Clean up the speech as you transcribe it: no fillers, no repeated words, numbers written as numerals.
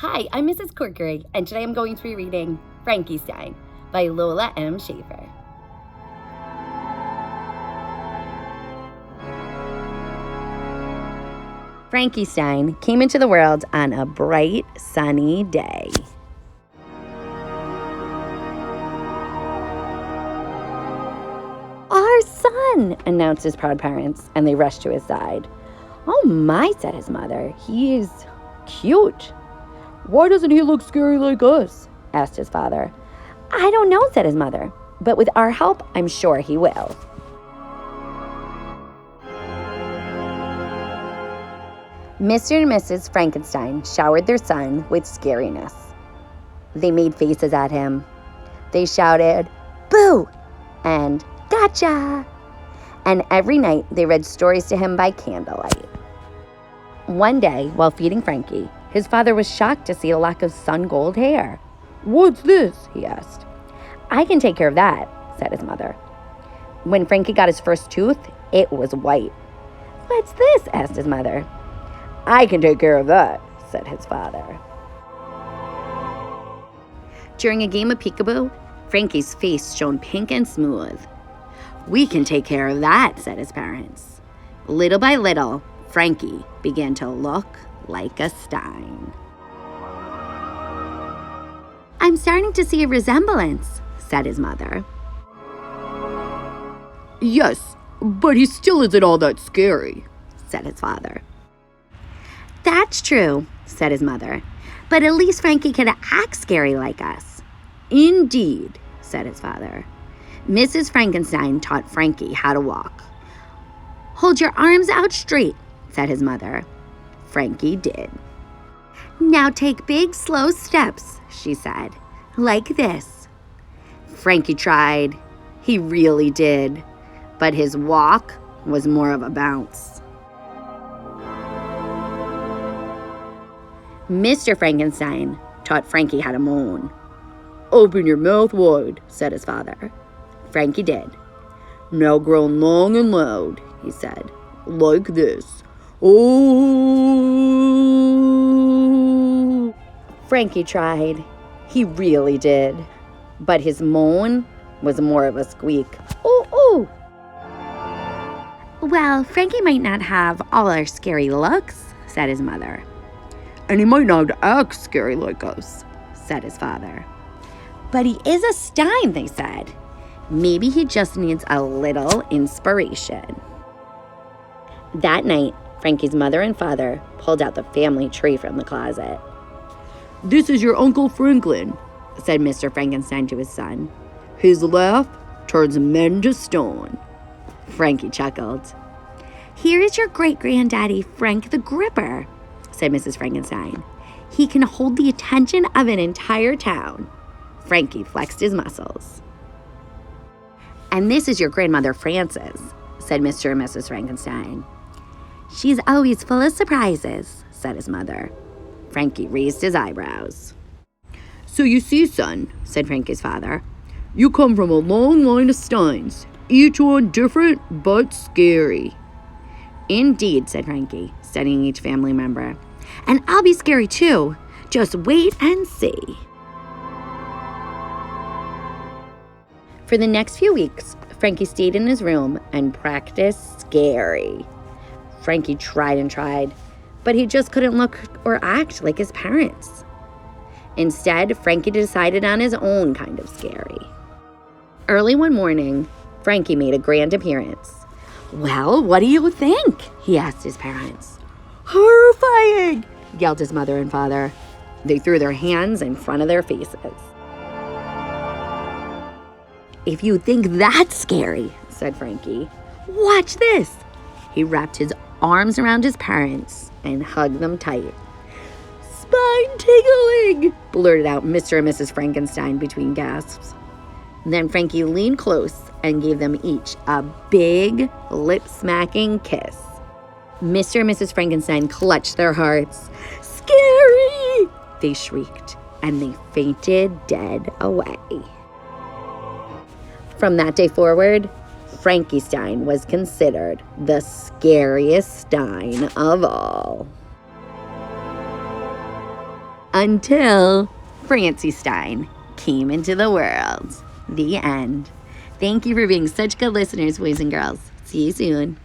Hi, I'm Mrs. Corkery, and today I'm going to be reading Frankie Stein by Lola M. Schaefer. Frankie Stein came into the world on a bright, sunny day. Our son, announced his proud parents, and they rushed to his side. Oh my, said his mother, he's cute. Why doesn't he look scary like us? Asked his father. I don't know, said his mother, but with our help, I'm sure he will. Mr. and Mrs. Frankenstein showered their son with scariness. They made faces at him. They shouted, "Boo!" and "Gotcha!" And every night they read stories to him by candlelight. One day, while feeding Frankie, his father was shocked to see a lock of sun-gold hair. What's this? He asked. I can take care of that, said his mother. When Frankie got his first tooth, it was white. What's this? Asked his mother. I can take care of that, said his father. During a game of peekaboo, Frankie's face shone pink and smooth. We can take care of that, said his parents. Little by little, Frankie began to look like a Stein. I'm starting to see a resemblance, said his mother. Yes, but he still isn't all that scary, said his father. That's true, said his mother, but at least Frankie can act scary like us. Indeed, said his father. Mrs. Frankenstein taught Frankie how to walk. Hold your arms out straight, said his mother. Frankie did. Now take big, slow steps, she said, like this. Frankie tried. He really did, but his walk was more of a bounce. Mr. Frankenstein taught Frankie how to moan. Open your mouth wide, said his father. Frankie did. Now groan long and loud, he said, like this. Oh! Frankie tried. He really did. But his moan was more of a squeak. Ooh, ooh! Well, Frankie might not have all our scary looks, said his mother. And he might not act scary like us, said his father. But he is a Stein, they said. Maybe he just needs a little inspiration. That night, Frankie's mother and father pulled out the family tree from the closet. This is your Uncle Franklin, said Mr. Frankenstein to his son. His laugh turns men to stone. Frankie chuckled. Here is your great-granddaddy, Frank the Gripper, said Mrs. Frankenstein. He can hold the attention of an entire town. Frankie flexed his muscles. And this is your grandmother, Frances, said Mr. and Mrs. Frankenstein. She's always full of surprises, said his mother. Frankie raised his eyebrows. So you see, son, said Frankie's father, you come from a long line of Steins, each one different but scary. Indeed, said Frankie, studying each family member. And I'll be scary too. Just wait and see. For the next few weeks, Frankie stayed in his room and practiced scary. Frankie tried and tried, but he just couldn't look or act like his parents. Instead, Frankie decided on his own kind of scary. Early one morning, Frankie made a grand appearance. Well, what do you think? He asked his parents. Horrifying, yelled his mother and father. They threw their hands in front of their faces. If you think that's scary, said Frankie, watch this. He wrapped his arms around his parents and hugged them tight. Spine tingling, blurted out Mr. and Mrs. Frankenstein between gasps. Then Frankie leaned close and gave them each a big, lip-smacking kiss. Mr. and Mrs. Frankenstein clutched their hearts. Scary! They shrieked, and they fainted dead away. From that day forward, Frankie Stein was considered the scariest Stein of all. until Francie Stein came into the world. The end. Thank you for being such good listeners, boys and girls. See you soon.